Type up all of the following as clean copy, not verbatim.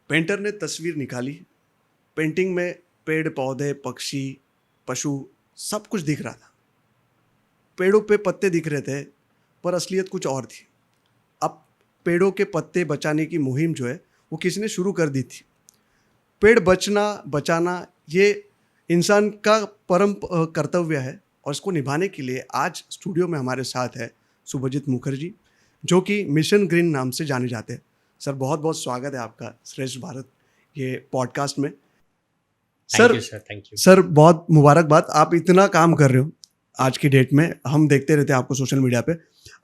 Painter ने तस्वीर निकाली। पेंटिंग में पेड़ पौधे पक्षी पशु सब कुछ दिख रहा था। पेड़ों पे पत्ते दिख रहे थे पर असलियत कुछ और थी। अब पेड़ों के पत्ते बचाने की मुहिम जो है वो किसी ने शुरू कर दी थी। पेड़ बचाना ये इंसान का परम कर्तव्य है और इसको निभाने के लिए आज स्टूडियो में हमारे साथ है शुभजीत मुखर्जी, जो कि मिशन ग्रीन नाम से जाने जाते हैं। सर बहुत बहुत स्वागत है आपका श्रेष्ठ भारत ये पॉडकास्ट में। Thank you sir, thank you sir बहुत मुबारकबाद, आप इतना काम कर रहे हो आज की डेट में। हम देखते रहते हैं आपको सोशल मीडिया पे,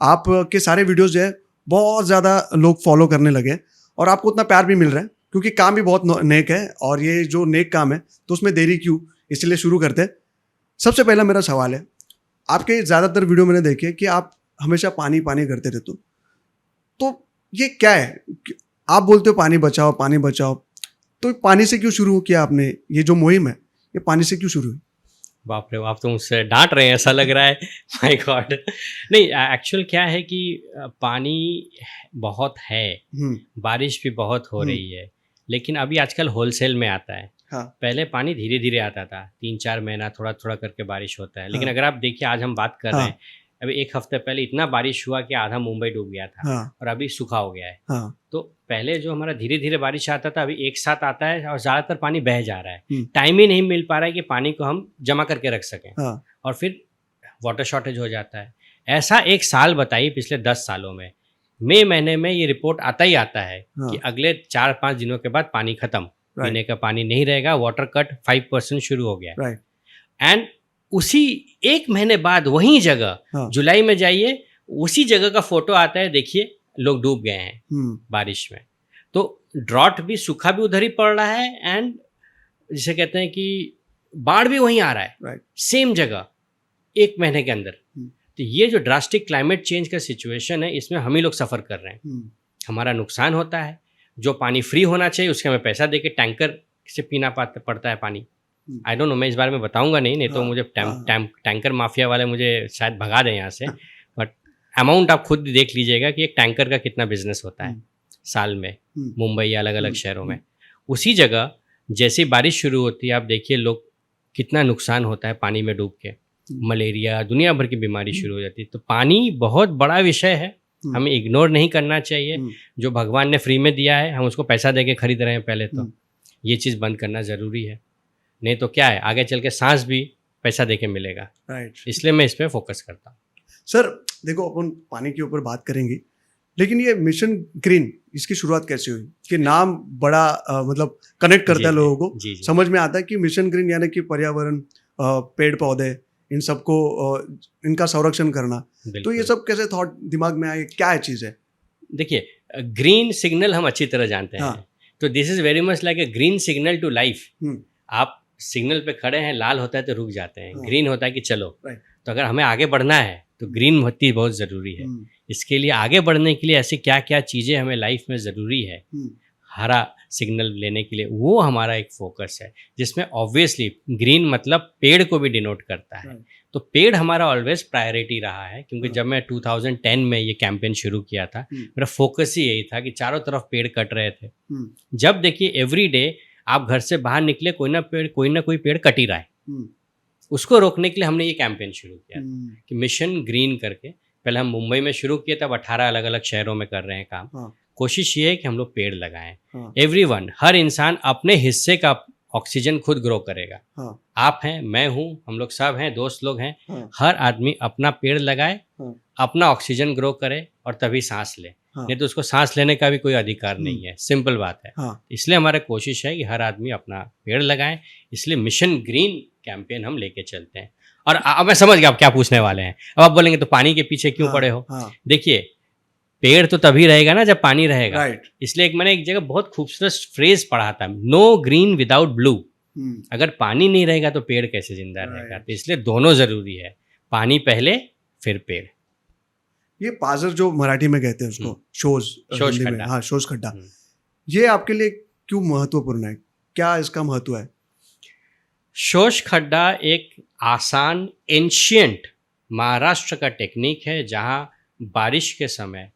आपके सारे वीडियोस जो है बहुत ज़्यादा लोग फॉलो करने लगे और आपको उतना प्यार भी मिल रहा है क्योंकि काम भी बहुत नेक है और ये जो नेक काम है तो उसमें देरी क्यों, इसलिए शुरू करते हैं। सबसे पहला मेरा सवाल है, आपके ज़्यादातर वीडियो मैंने देखे कि आप हमेशा पानी पानी करते रहते हो, तो ये क्या है? आप बोलते हो पानी बचाओ, तो पानी से क्यों शुरू किया आपने? ये जो मुहिम है ये पानी से क्यों शुरू हुई? बाप रे, आप तो मुझसे डांट रहे हैं ऐसा लग रहा है। My God. नहीं, एक्चुअल क्या है कि पानी बहुत है, बारिश भी बहुत हो रही है, लेकिन अभी आजकल होलसेल में आता है। हाँ। पहले पानी धीरे धीरे आता था, 3-4 महीना थोड़ा थोड़ा करके बारिश होता है। लेकिन हाँ। अगर आप देखिए, आज हम बात कर हाँ। रहे हैं, अभी 1 हफ्ते पहले इतना बारिश हुआ कि आधा मुंबई डूब गया था। हाँ। और अभी सूखा हो गया है। हाँ। तो पहले जो हमारा धीरे धीरे बारिश आता था, अभी एक साथ आता है और ज़्यादातर पानी बह जा रहा है। टाइम ही नहीं मिल पा रहा है कि पानी को हम जमा करके रख सकें। हाँ। और फिर वाटर शॉर्टेज हो जाता है। ऐसा एक साल बताइए, पिछले 10 सालों में मई महीने में ये रिपोर्ट आता ही आता है कि अगले 4-5 दिनों के बाद पानी खत्म, पीने का पानी नहीं रहेगा, वाटर कट 5% शुरू हो गया। एंड उसी 1 महीने बाद वही जगह जुलाई में जाइए, उसी जगह का फोटो आता है, देखिए लोग डूब गए हैं बारिश में। तो ड्रॉट भी, सूखा भी उधर ही पड़ रहा है एंड जिसे कहते हैं कि बाढ़ भी वहीं आ रहा है, सेम जगह 1 महीने के अंदर। तो ये जो ड्रास्टिक क्लाइमेट चेंज का सिचुएशन है, इसमें हम ही लोग सफ़र कर रहे हैं। हमारा नुकसान होता है। जो पानी फ्री होना चाहिए उसके हमें पैसा दे के टैंकर से पीना पड़ता है पानी। आई डोंट नो, मैं इस बारे में बताऊंगा नहीं तो मुझे टैंकर माफिया वाले मुझे शायद भगा दें यहाँ से। बट अमाउंट आप खुद देख लीजिएगा कि एक टैंकर का कितना बिजनेस होता है साल में मुंबई या अलग अलग शहरों में। उसी जगह जैसे बारिश शुरू होती है, आप देखिए लोग कितना नुकसान होता है पानी में डूब के। मलेरिया, दुनिया भर की बीमारी शुरू हो जाती है। तो पानी बहुत बड़ा विषय है, हमें इग्नोर नहीं करना चाहिए। जो भगवान ने फ्री में दिया है, हम उसको पैसा दे के खरीद रहे हैं पहले, तो ये चीज़ बंद करना ज़रूरी है। नहीं तो क्या है, आगे चल के सांस भी पैसा दे के मिलेगा। इसलिए मैं इस पर फोकस करता हूँ। सर देखो, अपन पानी के ऊपर बात करेंगे, लेकिन ये मिशन ग्रीन, इसकी शुरुआत कैसे हुई? कि नाम बड़ा मतलब कनेक्ट करता है लोगों को। जी। समझ में आता है कि मिशन ग्रीन यानी कि पर्यावरण, पेड़ पौधे, इन सबको इनका संरक्षण करना। तो ये सब कैसे थॉट दिमाग में आए, क्या चीज़ है? देखिए, ग्रीन सिग्नल हम अच्छी तरह जानते हैं। तो this is very much like a green signal to life. आप सिग्नल पे खड़े हैं, लाल होता है तो रुक जाते हैं, ग्रीन होता है कि चलो। तो अगर हमें आगे बढ़ना है तो ग्रीन होती बहुत ज़रूरी है। इसके लिए आगे बढ़ने के लिए ऐसी क्या क्या चीज़ें हमें लाइफ में ज़रूरी है, हरा सिग्नल लेने के लिए, वो हमारा एक फोकस है, जिसमें ऑब्वियसली ग्रीन मतलब पेड़ को भी डिनोट करता है। तो पेड़ हमारा ऑलवेज प्रायोरिटी रहा है, क्योंकि जब मैं 2010 में ये कैंपेन शुरू किया था, मेरा फोकस ही यही था कि चारों तरफ पेड़ कट रहे थे। जब देखिए एवरी डे आप घर से बाहर निकले, कोई ना कोई पेड़ कट ही रहा है। उसको रोकने के लिए हमने ये कैंपेन शुरू किया कि मिशन ग्रीन करके। पहले हम मुंबई में शुरू किए, तब 18 अलग अलग शहरों में कर रहे हैं काम। कोशिश ये है कि हम लोग पेड़ लगाएं। एवरीवन, हर इंसान अपने हिस्से का ऑक्सीजन खुद ग्रो करेगा। आप हैं, मैं हूँ, हम लोग सब हैं, दोस्त लोग हैं। हर आदमी अपना पेड़ लगाए, अपना ऑक्सीजन ग्रो करे और तभी सांस ले। नहीं तो उसको सांस लेने का भी कोई अधिकार नहीं है। सिंपल बात है। इसलिए हमारा कोशिश है कि हर आदमी अपना पेड़ लगाए। इसलिए मिशन ग्रीन कैंपेन हम लेके चलते हैं। और अब मैं समझ गया आप क्या पूछने वाले हैं। अब आप बोलेंगे तो पानी के पीछे क्यों पड़े हो? देखिए, पेड़ तो तभी रहेगा ना जब पानी रहेगा। इसलिए मैंने एक जगह बहुत खूबसूरत फ्रेज पढ़ा था, नो ग्रीन विदाउट ब्लू। अगर पानी नहीं रहेगा तो पेड़ कैसे जिंदा रहेगा? तो इसलिए दोनों जरूरी है, पानी पहले फिर पेड़। ये पाजर जो मराठी में कहते हैं उसको, शोज खड्डा। हाँ, शोज खड्डा, ये आपके लिए क्यों महत्वपूर्ण है? क्या इसका महत्व है? शोज खड्डा एक आसान एंशियंट महाराष्ट्र का टेक्निक है, जहाँ बारिश के समय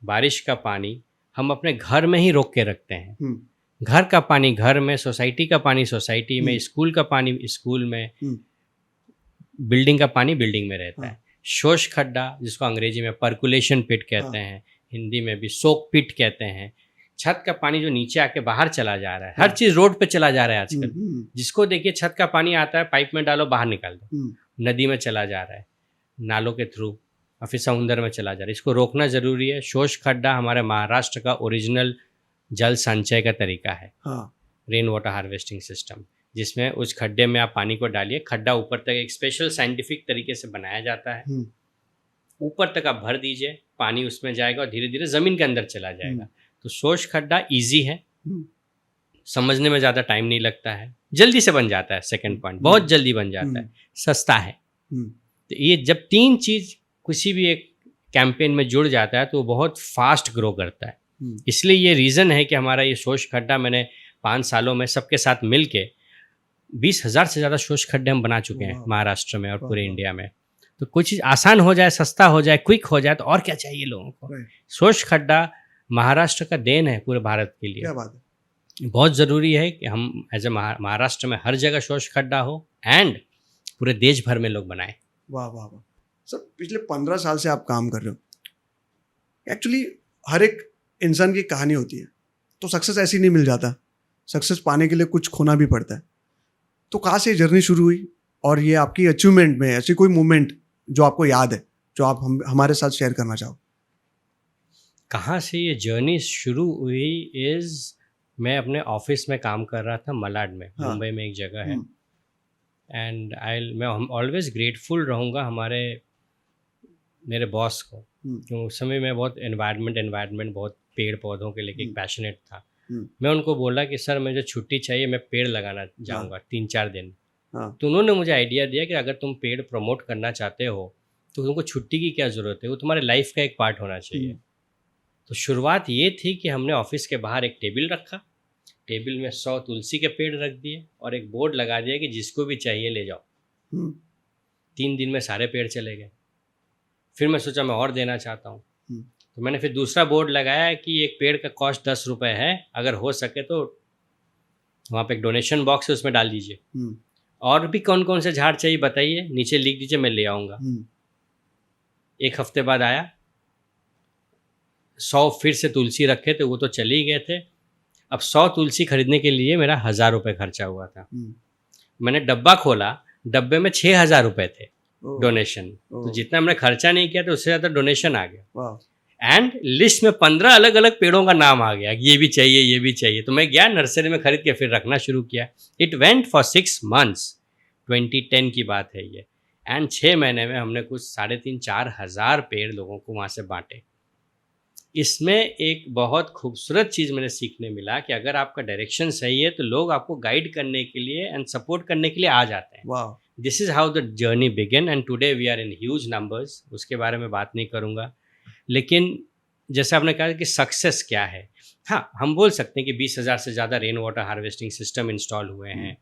बारिश का पानी हम अपने घर में ही रोक के रखते हैं। घर का पानी घर में, सोसाइटी का पानी सोसाइटी में, स्कूल का पानी स्कूल में, बिल्डिंग का पानी बिल्डिंग में रहता है। शोष खड्डा, जिसको अंग्रेजी में पर्कुलेशन पिट कहते हैं, हिंदी में भी सोक पिट कहते हैं, छत का पानी जो नीचे आके बाहर चला जा रहा है। हर चीज़ रोड पे चला जा रहा है आजकल। जिसको देखिए छत का पानी आता है, पाइप में डालो, बाहर निकाल दो, नदी में चला जा रहा है, नालों के थ्रू, और फिर समुंदर में चला जा रहा है। इसको रोकना ज़रूरी है। शोष खड्डा हमारे महाराष्ट्र का ओरिजिनल जल संचय का तरीका है, रेन वाटर हार्वेस्टिंग सिस्टम, जिसमें उस खड्डे में आप पानी को डालिए, खड्डा ऊपर तक एक स्पेशल साइंटिफिक तरीके से बनाया जाता है, ऊपर तक आप भर दीजिए, पानी उसमें जाएगा और धीरे धीरे ज़मीन के अंदर चला जाएगा। तो शोष खड्डा इजी है, समझने में ज़्यादा टाइम नहीं लगता है, जल्दी से बन जाता है। सेकंड पॉइंट, बहुत जल्दी बन जाता है, सस्ता है। तो ये जब तीन चीज़ किसी भी एक कैंपेन में जुड़ जाता है तो वो बहुत फास्ट ग्रो करता है। इसलिए ये रीज़न है कि हमारा ये शोष खड्डा मैंने 5 सालों में सबके साथ मिल के 20,000 से ज़्यादा शोष खड्डे हम बना चुके हैं महाराष्ट्र में और पूरे इंडिया में। तो कुछ चीज़ आसान हो जाए, सस्ता हो जाए, क्विक हो जाए, तो और क्या चाहिए लोगों को। शोष खड्डा महाराष्ट्र का देन है पूरे भारत के लिए। क्या बात है। बहुत ज़रूरी है कि हम एज ए महाराष्ट्र में हर जगह शोष खड्डा हो एंड पूरे देश भर में लोग बनाएं। वाह वाह वाह सर, पिछले 15 साल से आप काम कर रहे हो। एक्चुअली हर एक इंसान की कहानी होती है, तो सक्सेस ऐसे ही नहीं मिल जाता। सक्सेस पाने के लिए कुछ खोना भी पड़ता है। तो कहाँ से जर्नी शुरू हुई, और ये आपकी अचीवमेंट में ऐसी कोई मोमेंट जो आपको याद है, जो आप हमारे साथ शेयर करना चाहो? कहाँ से ये जर्नी शुरू हुई मैं अपने ऑफिस में काम कर रहा था मलाड में, मुंबई में एक जगह है, एंड मैं ऑलवेज ग्रेटफुल रहूँगा मेरे बॉस को, क्योंकि उस समय मैं बहुत एनवायरनमेंट बहुत पेड़ पौधों के लेके पैशनेट था। मैं उनको बोला कि सर मुझे छुट्टी चाहिए, मैं पेड़ लगाना जाऊँगा 3-4 दिन। तो उन्होंने मुझे आइडिया दिया कि अगर तुम पेड़ प्रमोट करना चाहते हो तो तुमको छुट्टी की क्या ज़रूरत है, वो तुम्हारे लाइफ का एक पार्ट होना चाहिए। तो शुरुआत ये थी कि हमने ऑफिस के बाहर एक टेबल रखा, टेबल में 100 तुलसी के पेड़ रख दिए और एक बोर्ड लगा दिया कि जिसको भी चाहिए ले जाओ। 3 दिन में सारे पेड़ चले गए। फिर मैं सोचा मैं और देना चाहता हूँ, तो मैंने फिर दूसरा बोर्ड लगाया कि एक पेड़ का कॉस्ट 10 रुपये है, अगर हो सके तो वहाँ पे एक डोनेशन बॉक्स है, उसमें डाल दीजिए, और भी कौन कौन से झाड़ चाहिए बताइए, नीचे लिख दीजिए, मैं ले आऊँगा। 1 हफ्ते बाद आया, 100 फिर से तुलसी रखे थे, वो तो चले ही गए थे। अब 100 तुलसी खरीदने के लिए मेरा 1,000 रुपये खर्चा हुआ था। मैंने डब्बा खोला, डब्बे में 6,000 रुपये थे डोनेशन। तो जितना हमने खर्चा नहीं किया था उससे ज़्यादा डोनेशन आ गया। एंड लिस्ट में 15 अलग अलग पेड़ों का नाम आ गया, ये भी चाहिए, ये भी चाहिए। तो मैं गया नर्सरी में खरीद के फिर रखना शुरू किया। इट वेंट फॉर 6 months, 2010 की बात है ये। एंड 6 महीने में हमने कुछ 3,500-4 हज़ार पेड़ लोगों को वहाँ से बांटे। इसमें एक बहुत खूबसूरत चीज़ मैंने सीखने मिला कि अगर आपका डायरेक्शन सही है तो लोग आपको गाइड करने के लिए एंड सपोर्ट करने के लिए आ जाते हैं। वाह, this is how the journey begin and today we are in huge numbers. उसके बारे में बात नहीं करूँगा, लेकिन जैसे आपने कहा कि सक्सेस क्या है, हाँ हम बोल सकते हैं कि 20,000 से ज़्यादा rain water harvesting system install हुए हैं,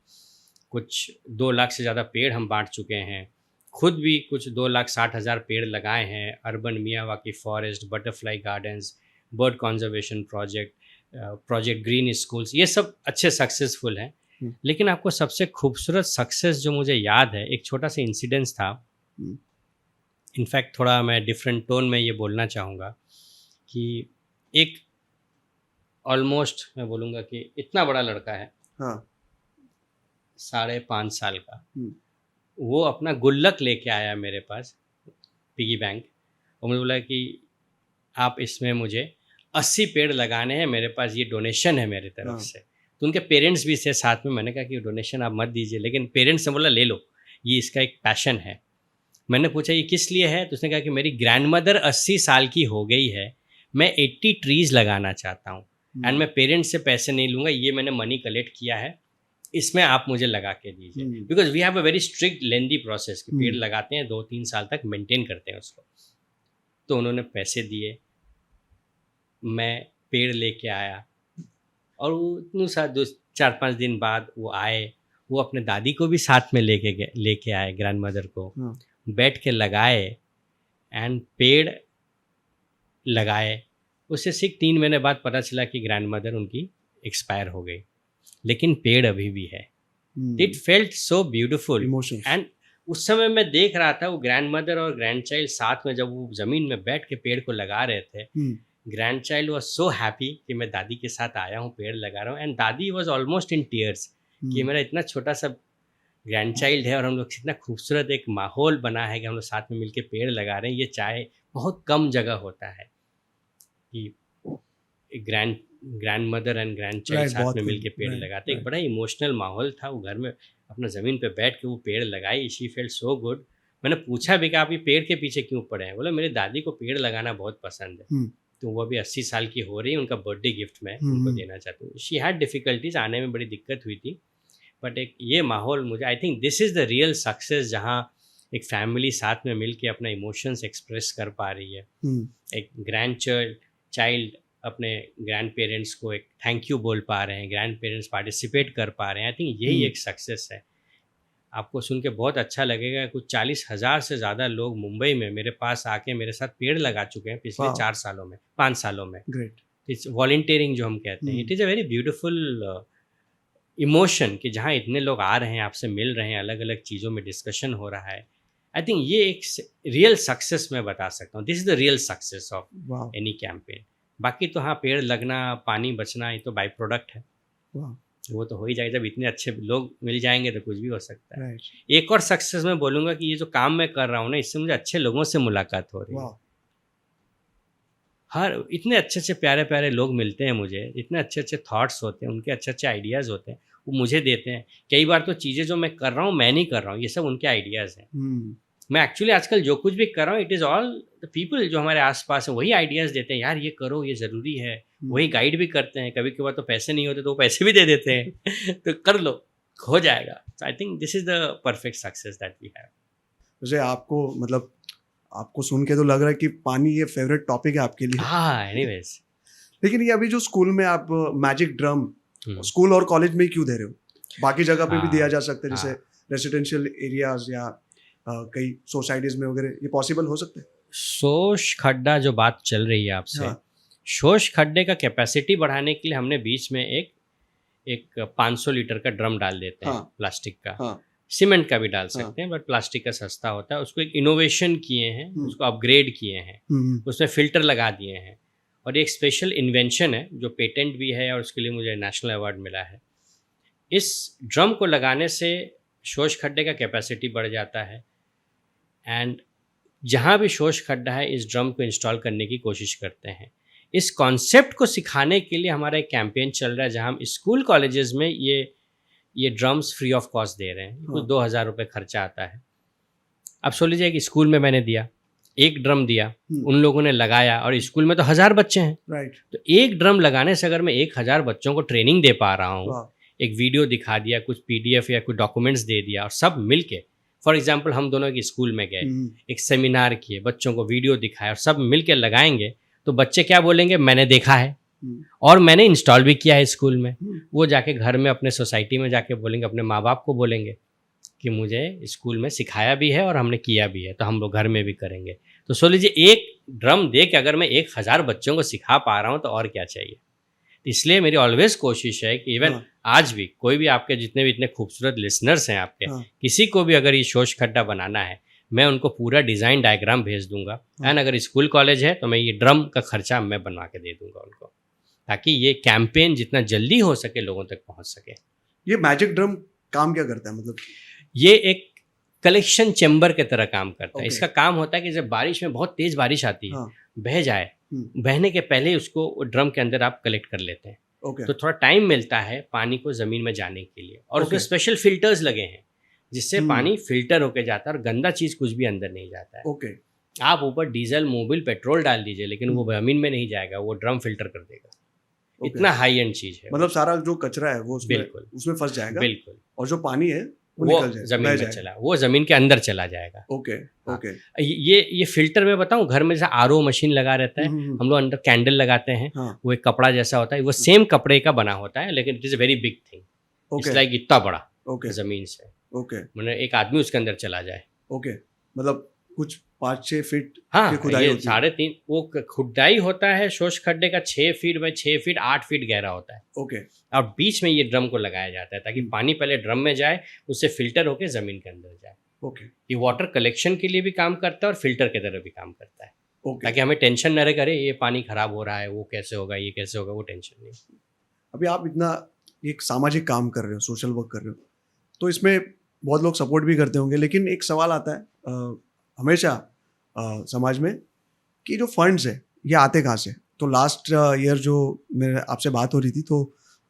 कुछ 2 लाख से ज़्यादा पेड़ हम बांट चुके हैं, खुद भी कुछ 2,60,000 पेड़ लगाए हैं, urban Miyawaki forest, butterfly gardens, bird conservation project green schools, ये सब अच्छे सक्सेसफुल हैं। लेकिन आपको सबसे खूबसूरत सक्सेस जो मुझे याद है, एक छोटा सा इंसिडेंस था। इनफैक्ट थोड़ा मैं डिफरेंट टोन में ये बोलना चाहूँगा कि एक ऑलमोस्ट मैं बोलूँगा कि इतना बड़ा लड़का है, 5.5 साल का, वो अपना गुल्लक लेके आया मेरे पास, पिगी बैंक, और मुझे बोला कि आप इसमें मुझे 80 पेड़ लगाने हैं, मेरे पास ये डोनेशन है मेरी तरफ से। तो उनके पेरेंट्स भी थे साथ में। मैंने कहा कि डोनेशन आप मत दीजिए, लेकिन पेरेंट्स ने बोला ले लो, ये इसका एक पैशन है। मैंने पूछा ये किस लिए है, तो उसने कहा कि मेरी ग्रैंडमदर 80 साल की हो गई है, मैं 80 ट्रीज़ लगाना चाहता हूँ एंड मैं पेरेंट्स से पैसे नहीं लूँगा, ये मैंने मनी कलेक्ट किया है, इसमें आप मुझे लगा के दीजिए। Because we have a very strict lengthy process कि पेड़ लगाते हैं 2-3 साल तक मेंटेन करते हैं उसको। तो उन्होंने पैसे दिए, मैं पेड़ लेके आया, और वो इतने साथ 4-5 दिन बाद वो आए, वो अपने दादी को भी साथ में लेके आए, ग्रैंड मदर को, बैठ के लगाए एंड पेड़ लगाए उससे सिर्फ 3 महीने बाद पता चला कि ग्रैंड मदर उनकी एक्सपायर हो गई, लेकिन पेड़ अभी भी है। It felt so beautiful and उस समय मैं देख रहा था वो ग्रैंड मदर और ग्रैंड चाइल्ड साथ में जब वो जमीन में बैठ के पेड़ को लगा रहे थे, grand child was so happy कि मैं दादी के साथ आया हूँ, पेड़ लगा रहा हूँ, एंड दादी वॉज ऑलमोस्ट इन टीयर्स कि मेरा इतना छोटा सा ग्रैंड चाइल्ड है और हम लोग इतना खूबसूरत एक माहौल बना है कि हम लोग साथ में मिलके पेड़ लगा रहे हैं। ये चाहे बहुत कम जगह होता है कि grand mother and grand child साथ में मिलके पेड़ लगाते। एक बड़ा इमोशनल माहौल था वो, घर में अपना ज़मीन पे बैठ के वो पेड़ लगाई। She felt so good. मैंने पूछा भी कि आप ये पेड़ के पीछे क्यों पड़े हैं? बोले मेरी दादी को पेड़ लगाना बहुत पसंद है, तो वो अभी 80 साल की हो रही है, उनका बर्थडे गिफ्ट मैं उनको देना चाहती हूँ। शी हैड डिफ़िकल्टीज, आने में बड़ी दिक्कत हुई थी, बट एक ये माहौल मुझे आई think this is the real success, जहाँ एक फैमिली साथ में मिल के अपना इमोशंस एक्सप्रेस कर पा रही है। एक ग्रैंड चाइल्ड अपने ग्रैंड पेरेंट्स को एक थैंक यू बोल पा रहे हैं, ग्रैंड पेरेंट्स पार्टिसिपेट कर पा रहे हैं। आई थिंक यही एक सक्सेस है। आपको सुन के बहुत अच्छा लगेगा, कुछ 40,000 से ज़्यादा लोग मुंबई में मेरे पास आके मेरे साथ पेड़ लगा चुके हैं पिछले 4 सालों में, 5 सालों में। ग्रेट। इट्स वॉलंटियरिंग जो हम कहते हैं, it is a very beautiful emotion कि जहाँ इतने लोग आ रहे हैं, आपसे मिल रहे हैं, अलग अलग चीज़ों में डिस्कशन हो रहा है। आई थिंक ये एक रियल सक्सेस मैं बता सकता हूँ। This is the real success of any campaign. बाकी तो हाँ, पेड़ लगना, पानी बचना, ये तो बाई प्रोडक्ट है, वो तो हो ही जाएगा। जब इतने अच्छे लोग मिल जाएंगे तो कुछ भी हो सकता है। एक और सक्सेस मैं बोलूँगा कि ये जो काम मैं कर रहा हूँ ना, इससे मुझे अच्छे लोगों से मुलाकात हो रही है। हर इतने अच्छे अच्छे प्यारे प्यारे लोग मिलते हैं मुझे, इतने अच्छे अच्छे थॉट्स होते हैं, उनके अच्छे अच्छे आइडियाज़ होते हैं, वो मुझे देते हैं। कई बार तो चीज़ें जो मैं कर रहा हूँ मैं नहीं कर रहा हूँ, ये सब उनके आइडियाज़ हैं। मैं एक्चुअली आजकल जो कुछ भी कर रहा हूँ, it is all the people जो हमारे आसपास हैं, वही आइडियाज़ देते हैं, यार ये करो, ये ज़रूरी है। वही गाइड भी करते हैं, कभी कभार तो पैसे नहीं होते तो वो पैसे भी दे देते हैं तो कर लो, हो जाएगा। So I think this is the perfect success that we have. वैसे आपको मतलब आपको सुन के तो लग रहा है कि पानी ये फेवरेट टॉपिक है आपके लिए। हाँ, एनीवेज। लेकिन ये अभी जो स्कूल में आप मैजिक ड्रम स्कूल और कॉलेज में क्यों दे रहे हो? बाकी जगह पे भी दिया जा सकता है, जैसे रेसिडेंशियल एरियाज या कई सोसाइटीज में वगैरह, ये पॉसिबल हो सकता है? शोश खड्डा जो बात चल रही है आपसे, शोश खड्डे का कैपेसिटी बढ़ाने के लिए हमने बीच में एक 500 लीटर का ड्रम डाल देते हैं, प्लास्टिक का। सीमेंट का भी डाल सकते हैं, बट प्लास्टिक का सस्ता होता है। उसको एक इनोवेशन किए हैं, उसको अपग्रेड किए हैं, उसमें फ़िल्टर लगा दिए हैं, और एक स्पेशल इन्वेंशन है जो पेटेंट भी है, और उसके लिए मुझे नेशनल अवार्ड मिला है। इस ड्रम को लगाने से शोश खड्डे का कैपेसिटी बढ़ जाता है, एंड जहाँ भी शोश खड्डा है इस ड्रम को इंस्टॉल करने की कोशिश करते हैं। इस कॉन्सेप्ट को सिखाने के लिए हमारा एक कैंपेन चल रहा है, जहाँ हम स्कूल कॉलेजेस में ये ड्रम्स फ्री ऑफ कॉस्ट दे रहे हैं। कुछ 2,000 रुपये खर्चा आता है। अब सोच लीजिए कि स्कूल में मैंने दिया, एक ड्रम दिया, उन लोगों ने लगाया, और स्कूल में तो 1000 बच्चे हैं, राइट। तो एक ड्रम लगाने से अगर मैं 1000 बच्चों को ट्रेनिंग दे पा रहा हूँ, एक वीडियो दिखा दिया, कुछ PDF या कुछ डॉक्यूमेंट्स दे दिया, और सब मिल के, फॉर एग्जाम्पल हम दोनों एक स्कूल में गए, एक सेमिनार किए, बच्चों को वीडियो दिखाया, और सब मिल के लगाएंगे, तो बच्चे क्या बोलेंगे? मैंने देखा है और मैंने इंस्टॉल भी किया है स्कूल में। वो जाके घर में अपने सोसाइटी में जाके बोलेंगे, अपने माँ बाप को बोलेंगे कि मुझे स्कूल में सिखाया भी है और हमने किया भी है, तो हम लोग घर में भी करेंगे। तो सोच लीजिए, एक ड्रम दे के अगर मैं 1000 बच्चों को सिखा पा रहा हूँ तो और क्या चाहिए। इसलिए मेरी ऑलवेज कोशिश है कि इवन आज भी कोई भी आपके जितने भी इतने खूबसूरत लिसनर्स हैं आपके, किसी को भी अगर ये शोश खड्डा बनाना है, मैं उनको पूरा डिज़ाइन डायग्राम भेज दूंगा। एंड अगर स्कूल कॉलेज है तो मैं ये ड्रम का खर्चा मैं बनवा के दे दूंगा उनको, ताकि ये कैंपेन जितना जल्दी हो सके लोगों तक पहुंच सके। ये मैजिक ड्रम काम क्या करता है? मतलब ये एक कलेक्शन चैम्बर के तरह काम करता है। इसका काम होता है कि जब बारिश में बहुत तेज बारिश आती है, बह जाए, बहने के पहले उसको ड्रम के अंदर आप कलेक्ट कर लेते हैं। तो थोड़ा टाइम मिलता है पानी को ज़मीन में जाने के लिए, और उसमें स्पेशल फिल्टर्स लगे हैं जिससे पानी फिल्टर होके जाता है और गंदा चीज़ कुछ भी अंदर नहीं जाता है। आप ऊपर डीजल, मोबिल, पेट्रोल डाल दीजिए, लेकिन वो ज़मीन में नहीं जाएगा, वो ड्रम फिल्टर कर देगा। इतना हाई एंड चीज़ है। मतलब सारा जो कचरा है वो उसमें फंस जाएगा। बिल्कुल। और जो पानी है वो जमीन में चला, वो जमीन के अंदर चला जाएगा। ओके। ये फिल्टर मैं बताऊं, घर में जैसा RO मशीन लगा रहता है, हम लोग अंदर कैंडल लगाते हैं, वो एक कपड़ा जैसा होता है, वो सेम कपड़े का बना होता है, लेकिन it is a very big thing, it's like इतना बड़ा जमीन से। मतलब एक आदमी उसके अंदर चला जाए। मतलब कुछ 5-6 फीट हाँ, की खुदाई ये होती है। 3.5 वो खुदाई होता है शोष खड्डे का 6 फीट बाई 6 फीट 8 फीट गहरा होता है ओके। और बीच में ये ड्रम को लगाया जाता है ताकि पानी पहले ड्रम में जाए, उससे फिल्टर होके ज़मीन के अंदर जाए। ओके। ये वाटर कलेक्शन के लिए भी काम करता है और फिल्टर की तरह भी काम करता है, ओके। ताकि हमें टेंशन न रहे करे ये पानी खराब हो रहा है, वो कैसे होगा, ये कैसे होगा, वो टेंशन नहीं। अभी आप इतना एक सामाजिक काम कर रहे हो, सोशल वर्क कर रहे हो, तो इसमें बहुत लोग सपोर्ट भी करते होंगे, लेकिन एक सवाल आता है हमेशा समाज में कि जो फंड्स है ये आते कहाँ से? तो लास्ट ईयर जो मेरे आपसे बात हो रही थी तो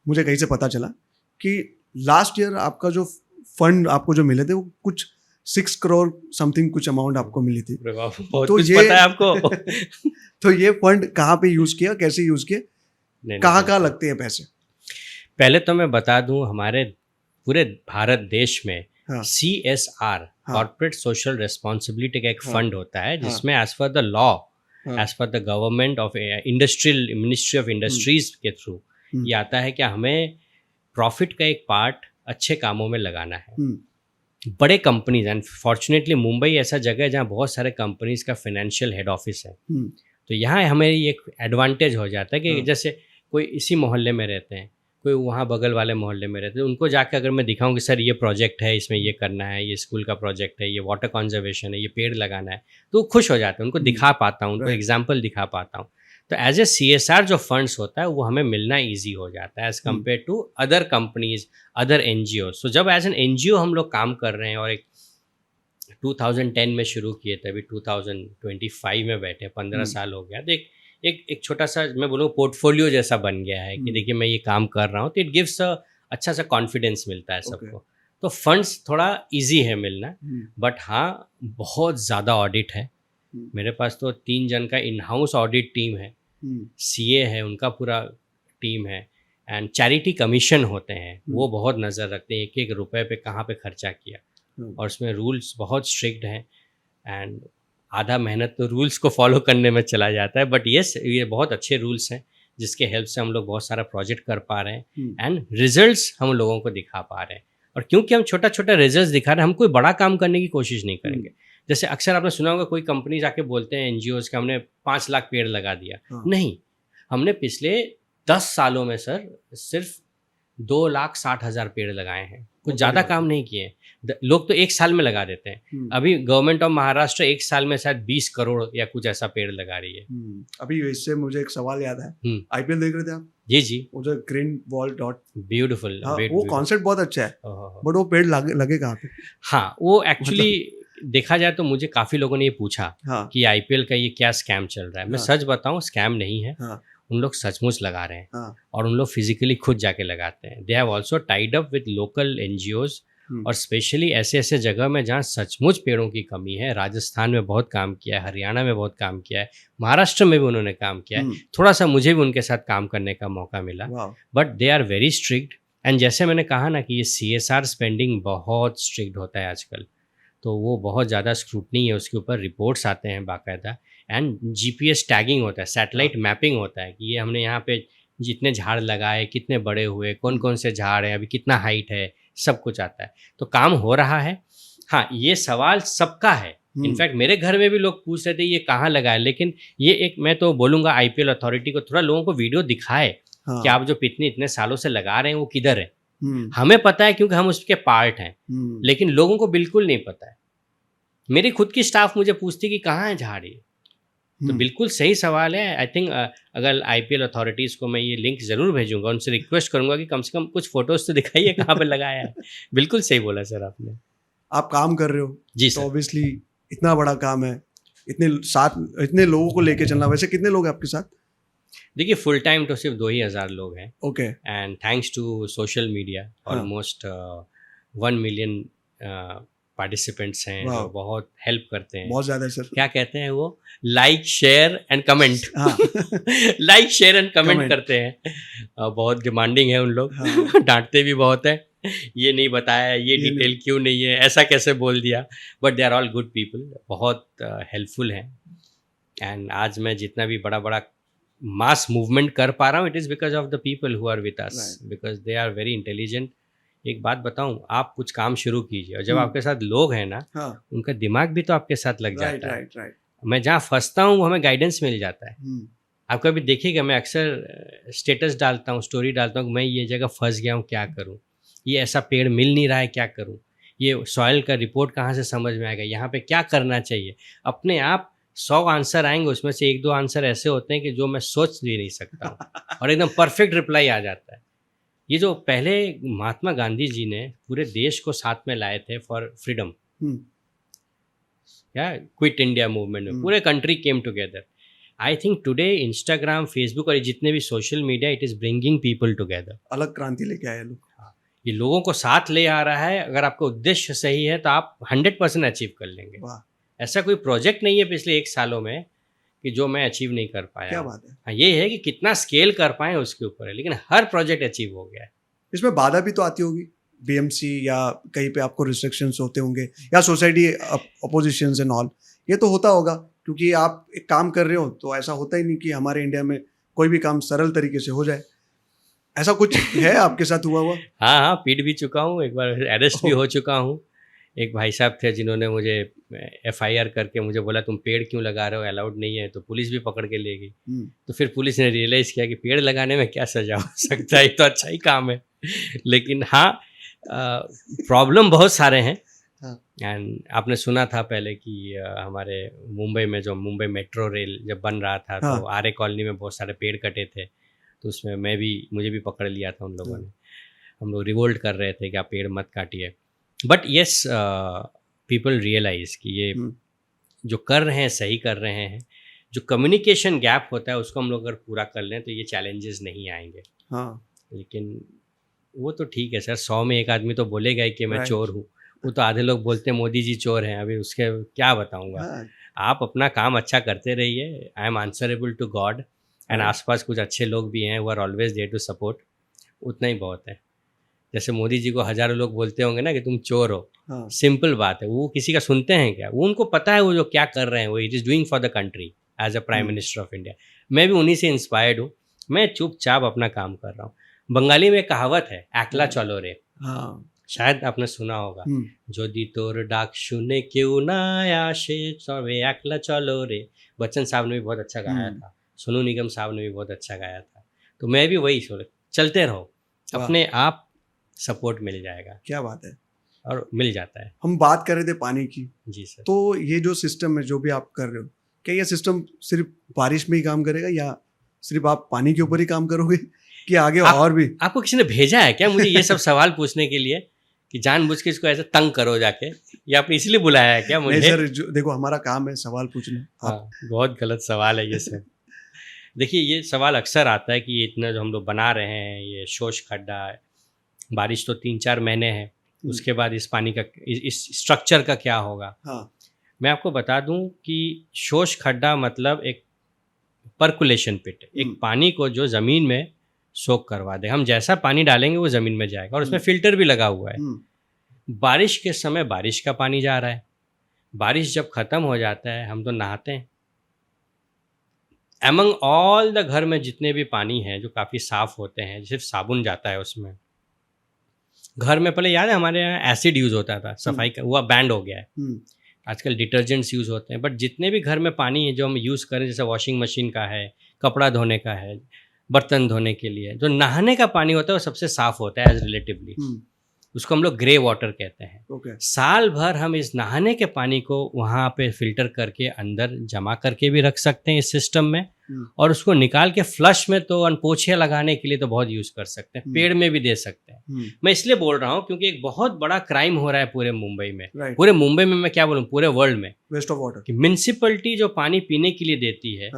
मुझे कहीं से पता चला कि लास्ट ईयर आपका जो फंड आपको जो मिले थे वो कुछ 6 करोड़ समथिंग कुछ अमाउंट आपको मिली थी। बहुत तो कुछ ये पता है आपको। तो ये फंड कहाँ पे यूज किया, कैसे यूज किया, कहाँ कहाँ लगते हैं पैसे? पहले तो मैं बता दूं, हमारे पूरे भारत देश में हाँ। CSR कॉर्पोरेट सोशल रिस्पॉन्सिबिलिटी का एक हाँ। फंड होता है जिसमें as per the law, as per the government of industrial ministry of industries के थ्रू ये आता है कि हमें प्रॉफिट का एक पार्ट अच्छे कामों में लगाना है। बड़े कंपनीज, एंड फॉर्चुनेटली मुंबई ऐसा जगह है जहाँ बहुत सारे कंपनीज का फाइनेंशियल हेड ऑफिस है, तो यहाँ हमें एक एडवांटेज हो जाता है कि जैसे कोई इसी मोहल्ले में रहते हैं, कोई वहाँ बगल वाले मोहल्ले में रहते हैं, उनको जाकर अगर मैं दिखाऊं कि सर ये प्रोजेक्ट है, इसमें ये करना है, ये स्कूल का प्रोजेक्ट है, ये वाटर कंजर्वेशन है, ये पेड़ लगाना है, तो वो खुश हो जाते हैं, उनको दिखा पाता हूँ, उनको एग्जाम्पल दिखा पाता हूँ। तो एज ए CSR जो फंड्स होता है वो हमें मिलना ईजी हो जाता है as compare to other companies, other NGO। So जब एज एन NGO हम लोग काम कर रहे हैं और एक 2010 में शुरू किए थे, अभी 2025 में बैठे, 15 साल हो गया, तो एक छोटा सा मैं बोलूँ पोर्टफोलियो जैसा बन गया है कि देखिए मैं ये काम कर रहा हूँ, तो इट गिव्स अच्छा सा कॉन्फिडेंस मिलता है सबको। तो फंड्स थोड़ा इजी है मिलना, बट हाँ बहुत ज़्यादा ऑडिट है। मेरे पास तो 3 जन का इन हाउस ऑडिट टीम है, CA है, उनका पूरा टीम है, एंड चैरिटी कमीशन होते हैं, वो बहुत नज़र रखते हैं एक एक रुपए पे कहाँ पे खर्चा किया, और उसमें रूल्स बहुत स्ट्रिक्ट हैं, एंड आधा मेहनत तो रूल्स को फॉलो करने में चला जाता है, बट येस ये बहुत अच्छे रूल्स हैं जिसके हेल्प से हम लोग बहुत सारा प्रोजेक्ट कर पा रहे हैं एंड रिजल्ट्स हम लोगों को दिखा पा रहे हैं। और क्योंकि हम छोटा छोटा रिजल्ट्स दिखा रहे हैं, हम कोई बड़ा काम करने की कोशिश नहीं करेंगे। जैसे अक्सर आपने सुना होगा कोई कंपनी जाके बोलते हैं NGOs के हमने 5 लाख पेड़ लगा दिया, नहीं, हमने पिछले 10 सालों में सर सिर्फ 2,60,000 पेड़ लगाए हैं, कुछ ज़्यादा काम नहीं किए। लोग तो 1 साल में लगा देते हैं, अभी गवर्नमेंट ऑफ महाराष्ट्र 1 साल में शायद 20 करोड़ या कुछ ऐसा पेड़ लगा रही है। अभी इससे मुझे एक सवाल याद है, IPL देख रहे थे आप? जी जी, वो जो ग्रीन वॉल डॉट, ब्यूटीफुल, वो कॉन्सेप्ट बहुत अच्छा है, बट वो पेड़ लगे कहाँ पे? हाँ, वो एक्चुअली देखा जाए तो मुझे काफ़ी लोगों ने ये पूछा कि IPL का ये क्या स्कैम चल रहा है। मैं सच बताऊं, स्कैम नहीं है, उन लोग सचमुच लगा रहे हैं, और उन लोग फिजिकली खुद जाके लगाते हैं। They have also tied up with local NGOs, और स्पेशली ऐसे ऐसे जगह में जहाँ सचमुच पेड़ों की कमी है। राजस्थान में बहुत काम किया है, हरियाणा में बहुत काम किया है, महाराष्ट्र में भी उन्होंने काम किया है। थोड़ा सा मुझे भी उनके साथ काम करने का मौका मिला, but they are very strict. And जैसे मैंने कहा ना कि ये CSR स्पेंडिंग बहुत स्ट्रिक्ट होता है आजकल, तो वो बहुत ज़्यादा स्क्रूटनी है उसके ऊपर, रिपोर्ट्स आते हैं बाकायदा, एंड GPS टैगिंग होता है, सैटेलाइट मैपिंग होता है कि ये हमने यहाँ पे जितने झाड़ लगाए, कितने बड़े हुए, कौन कौन से झाड़ हैं, अभी कितना हाइट है, सब कुछ आता है। तो काम हो रहा है। हाँ, ये सवाल सबका है, इनफैक्ट मेरे घर में भी लोग पूछ रहे थे ये कहाँ लगाए, लेकिन ये एक मैं तो बोलूँगा IPL अथॉरिटी को थोड़ा लोगों को वीडियो दिखाए कि आप जो इतने सालों से लगा रहे हैं वो किधर है। हमें पता है क्योंकि हम उसके पार्ट हैं, लेकिन लोगों को बिल्कुल नहीं पता है। मेरी खुद की स्टाफ मुझे पूछती कि कहाँ है झाड़ ये, तो बिल्कुल सही सवाल है। आई थिंक अगर IPL अथॉरिटीज़ को मैं ये लिंक ज़रूर भेजूंगा, उनसे रिक्वेस्ट करूंगा कि कम से कम कुछ फोटोज तो दिखाइए कहाँ पे लगाया है। बिल्कुल सही बोला सर आपने। आप काम कर रहे हो जी तो ऑब्वियसली इतना बड़ा काम है, इतने लोगों को लेके चलना। वैसे कितने लोग हैं आपके साथ? देखिए, फुल टाइम तो सिर्फ 2,000 लोग हैं। Okay. And thanks to social media almost 1 million participants हैं जो बहुत हेल्प करते हैं। बहुत ज़्यादा सर। क्या कहते हैं वो, like share and comment. Like share and comment करते हैं। बहुत डिमांडिंग है उन लोग, डांटते भी बहुत है, ये नहीं बताया, ये डिटेल क्यों नहीं है, ऐसा कैसे बोल दिया, but they are all good people, बहुत हेल्पफुल हैं। एंड आज मैं जितना भी बड़ा बड़ा मास मूवमेंट कर पा रहा हूँ, it is because of the people who are with us, because they are very intelligent, एक बात बताऊं, आप कुछ काम शुरू कीजिए और जब आपके साथ लोग हैं ना, उनका दिमाग भी तो आपके साथ लग जाता है। मैं जहाँ फंसता हूँ वो हमें गाइडेंस मिल जाता है। आप कभी देखिएगा, मैं अक्सर स्टेटस डालता हूँ, स्टोरी डालता हूँ कि मैं ये जगह फंस गया हूँ, क्या करूँ, ये ऐसा पेड़ मिल नहीं रहा है, क्या करूँ, ये सॉइल का रिपोर्ट कहाँ से समझ में आएगा, यहाँ पे क्या करना चाहिए। अपने आप 100 आंसर आएंगे, उसमें से 1-2 आंसर ऐसे होते हैं कि जो मैं सोच भी नहीं सकता हूँ और एकदम परफेक्ट रिप्लाई आ जाता है। ये जो पहले महात्मा गांधी जी ने पूरे देश को साथ में लाए थे फॉर फ्रीडम, या क्विट इंडिया मूवमेंट में पूरे country came together. I think today Instagram, Facebook और जितने भी social media, it is bringing people together. अलग क्रांति लेके आए लोग। ये लोगों को साथ ले आ रहा है। अगर आपका उद्देश्य सही है तो आप 100% अचीव कर लेंगे। ऐसा कोई प्रोजेक्ट नहीं है पिछले 1 सालों में कि जो मैं अचीव नहीं कर पाया। क्या बात है। हाँ, ये है कि कितना स्केल कर पाए उसके ऊपर है, लेकिन हर प्रोजेक्ट अचीव हो गया है। इसमें बाधा भी तो आती होगी, बीएमसी या कहीं पे आपको रिस्ट्रिक्शंस होते होंगे, या सोसाइटी अपोजिशंस एंड ऑल, ये तो होता होगा क्योंकि आप एक काम कर रहे हो। तो ऐसा होता ही नहीं कि हमारे इंडिया में कोई भी काम सरल तरीके से हो जाए। ऐसा कुछ है आपके साथ हुआ? हाँ, पीट भी चुका हूँ, एक बार अरेस्ट भी हो चुका हूँ। एक भाई साहब थे जिन्होंने मुझे FIR करके मुझे बोला तुम पेड़ क्यों लगा रहे हो, अलाउड नहीं है, तो पुलिस भी पकड़ के ले गई। तो फिर पुलिस ने रियलाइज़ किया कि पेड़ लगाने में क्या सजा हो सकता है, तो अच्छा ही काम है। लेकिन हाँ, प्रॉब्लम बहुत सारे हैं। एंड आपने सुना था पहले कि हमारे मुंबई में जो मुंबई मेट्रो रेल जब बन रहा था, तो आर्य कॉलोनी में बहुत सारे पेड़ कटे थे, तो उसमें मुझे भी पकड़ लिया था उन लोगों ने। हम लोग रिवोल्ट कर रहे थे कि आप पेड़ मत काटिए। बट येस, पीपल रियलाइज कि ये जो कर रहे हैं सही कर रहे हैं। जो कम्युनिकेशन गैप होता है उसको हम लोग अगर पूरा कर लें तो ये चैलेंजेस नहीं आएंगे। लेकिन वो तो ठीक है सर, 100 में एक आदमी तो बोलेगा ही कि मैं चोर हूँ। वो तो आधे लोग बोलते हैं मोदी जी चोर हैं, अभी उसके क्या बताऊँगा। आप अपना काम अच्छा करते रहिए। I am answerable to God and आसपास कुछ अच्छे लोग भी हैं, वो are always there to support. उतना ही बहुत है। जैसे मोदी जी को हजारों लोग बोलते होंगे ना कि तुम चोर हो, सिंपल बात है, वो किसी का सुनते हैं क्या? वो उनको पता है वो जो क्या कर रहे हैं, वो it is doing for the country as a prime minister of India. मैं भी उन्हीं से इंस्पायर्ड हूँ। मैं चुपचाप अपना काम कर रहा हूँ। बंगाली में कहावत है, एकला चलो रे, शायद आपने सुना होगा, जोदी तोर डाक शुने क्यों ना आशे सवे एकला चलो रे। बच्चन साहब ने भी बहुत अच्छा गाया था, सोनू निगम साहब ने भी बहुत अच्छा गाया था। तो मैं भी वही सोच, चलते रहो, अपने आप सपोर्ट मिल जाएगा। क्या बात है। और मिल जाता है। हम बात कर रहे थे पानी की। जी सर। तो ये जो सिस्टम है जो भी आप कर रहे हो, क्या ये सिस्टम सिर्फ बारिश में ही काम करेगा या सिर्फ आप पानी के ऊपर ही काम करोगे कि आगे और भी? आपको किसी ने भेजा है क्या मुझे ये सब सवाल पूछने के लिए कि जानबूझ के इसको ऐसे तंग करो जाके, या आपने इसलिए बुलाया है क्या मुझे? नहीं सर, देखो हमारा काम है सवाल पूछना। हाँ, बहुत गलत सवाल है ये सर। देखिए, ये सवाल अक्सर आता है कि इतना जो हम लोग बना रहे हैं, ये शोष खड्डा, बारिश तो 3-4 महीने है, उसके बाद इस पानी का, इस स्ट्रक्चर का क्या होगा? मैं आपको बता दूं कि शोष खड्डा मतलब एक पर्कुलेशन पिट, एक पानी को जो ज़मीन में सोख करवा दे। हम जैसा पानी डालेंगे वो ज़मीन में जाएगा, और उसमें फिल्टर भी लगा हुआ है। बारिश के समय बारिश का पानी जा रहा है, बारिश जब ख़त्म हो जाता है हम तो नहाते हैं। एमंग ऑल द घर में जितने भी पानी हैं जो काफ़ी साफ़ होते हैं, सिर्फ साबुन जाता है उसमें। घर में पहले याद है हमारे यहाँ एसिड यूज़ होता था सफाई का, वो बैंड हो गया है। आजकल डिटर्जेंट्स यूज़ होते हैं। बट जितने भी घर में पानी है जो हम यूज़ करें, जैसे वॉशिंग मशीन का है, कपड़ा धोने का है, बर्तन धोने के लिए, जो नहाने का पानी होता है वो सबसे साफ़ होता है एज रिलेटिवली। उसको हम लोग ग्रे वाटर कहते हैं। साल भर हम इस नहाने के पानी को वहाँ पे फिल्टर करके अंदर जमा करके भी रख सकते हैं इस सिस्टम में, और उसको निकाल के फ्लश में तो पोछे लगाने के लिए तो बहुत यूज़ कर सकते हैं, पेड़ में भी दे सकते हैं। मैं इसलिए बोल रहा हूँ क्योंकि एक बहुत बड़ा क्राइम हो रहा है पूरे मुंबई में। पूरे मुंबई में, मैं क्या बोलूँ, पूरे वर्ल्ड में वेस्ट ऑफ वाटर। कि म्युनिसिपैलिटी जो पानी पीने के लिए देती है,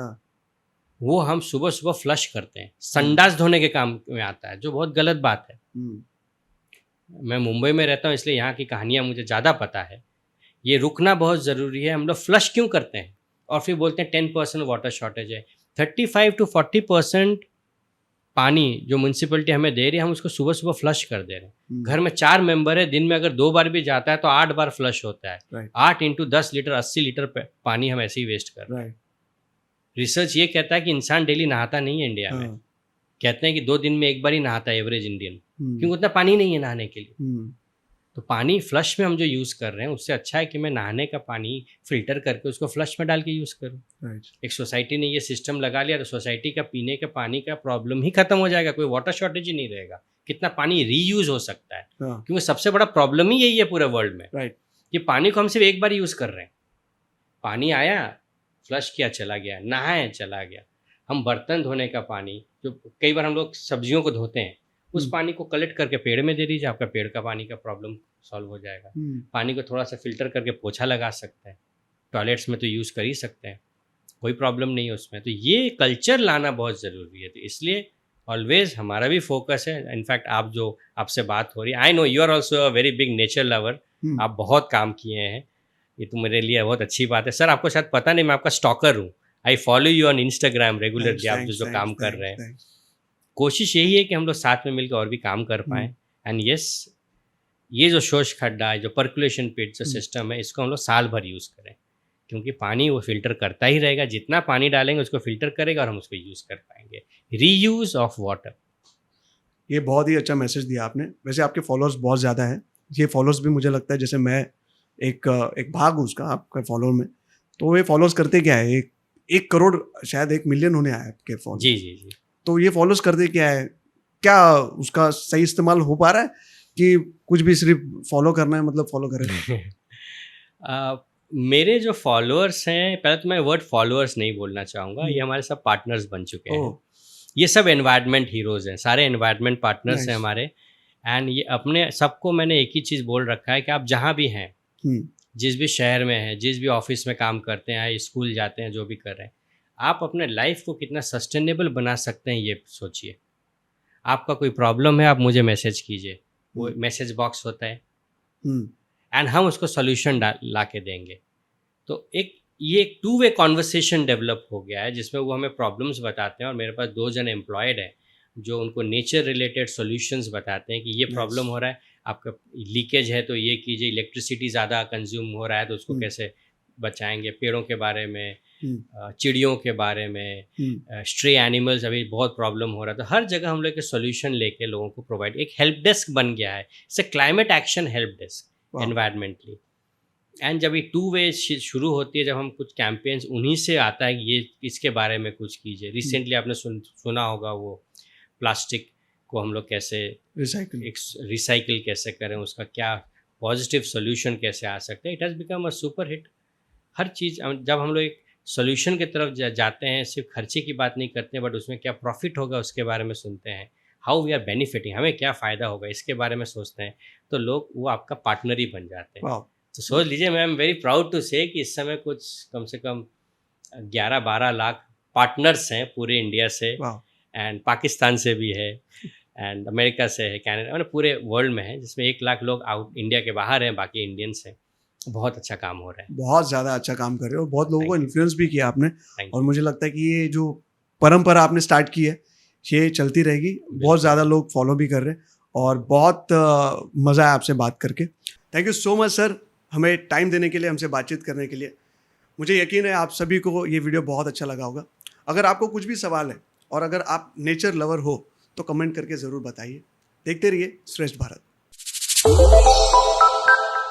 वो हम सुबह सुबह फ्लश करते हैं, संडास धोने के काम में आता है, जो बहुत गलत बात है। मैं मुंबई में रहता हूँ इसलिए यहाँ की कहानियाँ मुझे ज़्यादा पता है। ये रुकना बहुत ज़रूरी है। हम लोग फ्लश क्यों करते हैं और फिर बोलते हैं 10% वाटर शॉर्टेज है। 35 to 40% पानी जो म्युनिसिपैलिटी हमें दे रही है, हम उसको सुबह सुबह फ्लश कर दे रहे हैं। घर में 4 मेंबर है, दिन में अगर 2 बार भी जाता है तो 8 बार फ्लश होता है। 8 × 10 लीटर 80 लीटर पानी हम ऐसे ही वेस्ट कर रहे हैं। रिसर्च ये कहता है कि इंसान डेली नहाता नहीं है इंडिया में। कहते हैं कि 2 दिन में 1 बार ही नहाता है एवरेज इंडियन। क्योंकि उतना पानी नहीं है नहाने के लिए। तो पानी फ्लश में हम जो यूज़ कर रहे हैं उससे अच्छा है कि मैं नहाने का पानी फिल्टर करके उसको फ्लश में डाल के यूज़ करूँ। एक सोसाइटी ने ये सिस्टम लगा लिया तो सोसाइटी का पीने के पानी का प्रॉब्लम ही खत्म हो जाएगा, कोई वाटर शॉर्टेज ही नहीं रहेगा। कितना पानी रीयूज हो सकता है, क्योंकि सबसे बड़ा प्रॉब्लम ही यही है पूरे वर्ल्ड में कि पानी को हम सिर्फ एक बार यूज़ कर रहे हैं। पानी आया, फ्लश किया, चला गया, नहाए, चला गया। हम बर्तन धोने का पानी, जो कई बार हम लोग सब्जियों को धोते हैं, उस पानी को कलेक्ट करके पेड़ में दे दीजिए, आपका पेड़ का पानी का प्रॉब्लम सॉल्व हो जाएगा। पानी को थोड़ा सा फिल्टर करके पोछा लगा सकते हैं, टॉयलेट्स में तो यूज़ कर ही सकते हैं, कोई प्रॉब्लम नहीं है उसमें। तो ये कल्चर लाना बहुत ज़रूरी है। तो इसलिए ऑलवेज हमारा भी फोकस है। इनफैक्ट आप जो आपसे बात हो रही है, I know you are also a very big nature lover, आप बहुत काम किए हैं, ये तो मेरे लिए बहुत अच्छी बात है। सर आपको शायद पता नहीं, मैं आपका स्टॉकर हूँ, I follow you on Instagram regularly. आप जो काम कर रहे हैं, कोशिश यही है कि हम लोग साथ में मिलकर और भी काम कर पाएँ। एंड यस, ये जो शोष खड्डा है, जो पर्कुलेशन पिट जो सिस्टम है, इसको हम लोग साल भर यूज़ करें, क्योंकि पानी वो फिल्टर करता ही रहेगा। जितना पानी डालेंगे उसको फिल्टर करेगा और हम उसको यूज़ कर पाएंगे। Reuse of water. ये बहुत ही अच्छा मैसेज दिया आपने। वैसे आपके फॉलोअर्स बहुत ज़्यादा हैं, ये फॉलोअर्स भी मुझे लगता है जैसे मैं एक भाग हूँ उसका, आपका फॉलोअर में। तो ये फॉलोअर्स करते क्या है, 1 करोड़ शायद 1 मिलियन होने आया आपके फॉलोअर्स। जी। तो ये फॉलोअर्स करते क्या है, क्या उसका सही इस्तेमाल हो पा रहा है कि कुछ भी सिर्फ फॉलो करना है, मतलब फॉलो करें? मेरे जो फॉलोअर्स हैं, पहले तो मैं वर्ड फॉलोअर्स नहीं बोलना चाहूँगा, ये हमारे सब पार्टनर्स बन चुके हैं। ये सब एनवायरनमेंट हीरोज़ हैं, सारे एनवायरनमेंट पार्टनर्स हैं हमारे। एंड ये अपने सबको मैंने एक ही चीज़ बोल रखा है कि आप जहाँ भी हैं, जिस भी शहर में हैं, जिस भी ऑफिस में काम करते हैं, स्कूल जाते हैं, जो भी कर रहे हैं, आप अपने लाइफ को कितना सस्टेनेबल बना सकते हैं ये सोचिए। आपका कोई प्रॉब्लम है, आप मुझे मैसेज कीजिए, वो मैसेज बॉक्स होता है, एंड हम उसको सोल्यूशन ला के देंगे। तो ये एक 2 वे कॉन्वर्सेशन डेवलप हो गया है, जिसमें वो हमें प्रॉब्लम्स बताते हैं और मेरे पास 2 जन एम्प्लॉयड हैं जो उनको नेचर रिलेटेड सॉल्यूशंस बताते हैं कि ये प्रॉब्लम हो रहा है, आपका लीकेज है तो ये कीजिए, इलेक्ट्रिसिटी ज़्यादा कंज्यूम हो रहा है तो उसको कैसे बचाएंगे, पेड़ों के बारे में, चिड़ियों के बारे में, स्ट्रे एनिमल्स अभी बहुत प्रॉब्लम हो रहा है। तो हर जगह हम लोग के सोल्यूशन लेके लोगों को प्रोवाइड, एक हेल्प डेस्क बन गया है, it's climate action help desk environmentally. And जब ये 2 वे शुरू होती है, जब हम कुछ कैंपेन्स, उन्हीं से आता है कि ये इसके बारे में कुछ कीजिए। रिसेंटली आपने सुना होगा वो प्लास्टिक को हम लोग कैसे रिसाइकिल कैसे करें, उसका क्या पॉजिटिव सोल्यूशन कैसे आ सकते हैं। It has become a super hit. हर चीज़ जब हम लोग एक सोल्यूशन की तरफ जाते हैं, सिर्फ खर्चे की बात नहीं करते हैं, बट उसमें क्या प्रॉफिट होगा उसके बारे में सुनते हैं, हाउ वी आर बेनिफिटिंग, हमें क्या फ़ायदा होगा इसके बारे में सोचते हैं, तो लोग वो आपका पार्टनर ही बन जाते हैं। तो सोच लीजिए, मैं एम वेरी प्राउड टू से कि इस समय कुछ कम से कम 11-12 लाख पार्टनर्स हैं पूरे इंडिया से, एंड पाकिस्तान से भी है, एंड अमेरिका से है, कनाडा, मतलब पूरे वर्ल्ड में है, जिसमें 1 लाख लोग आउट इंडिया के बाहर हैं, बाकी इंडियंस हैं। बहुत अच्छा काम हो रहा है, बहुत ज़्यादा अच्छा काम कर रहे हो, बहुत लोगों को इन्फ्लुएंस भी किया आपने, और मुझे लगता है कि ये जो परंपरा आपने स्टार्ट की है ये चलती रहेगी। बहुत ज़्यादा लोग फॉलो भी कर रहे हैं और बहुत मज़ा आया आपसे बात करके। Thank you so much sir, हमें टाइम देने के लिए, हमसे बातचीत करने के लिए। मुझे यकीन है आप सभी को ये वीडियो बहुत अच्छा लगा होगा। अगर आपको कुछ भी सवाल है और अगर आप नेचर लवर हो तो कमेंट करके ज़रूर बताइए। देखते रहिए श्रेष्ठ भारत।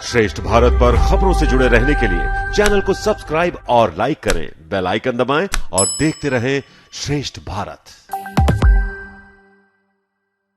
श्रेष्ठ भारत पर खबरों से जुड़े रहने के लिए चैनल को सब्सक्राइब और लाइक करें, बेल आइकन दबाएं और देखते रहें श्रेष्ठ भारत।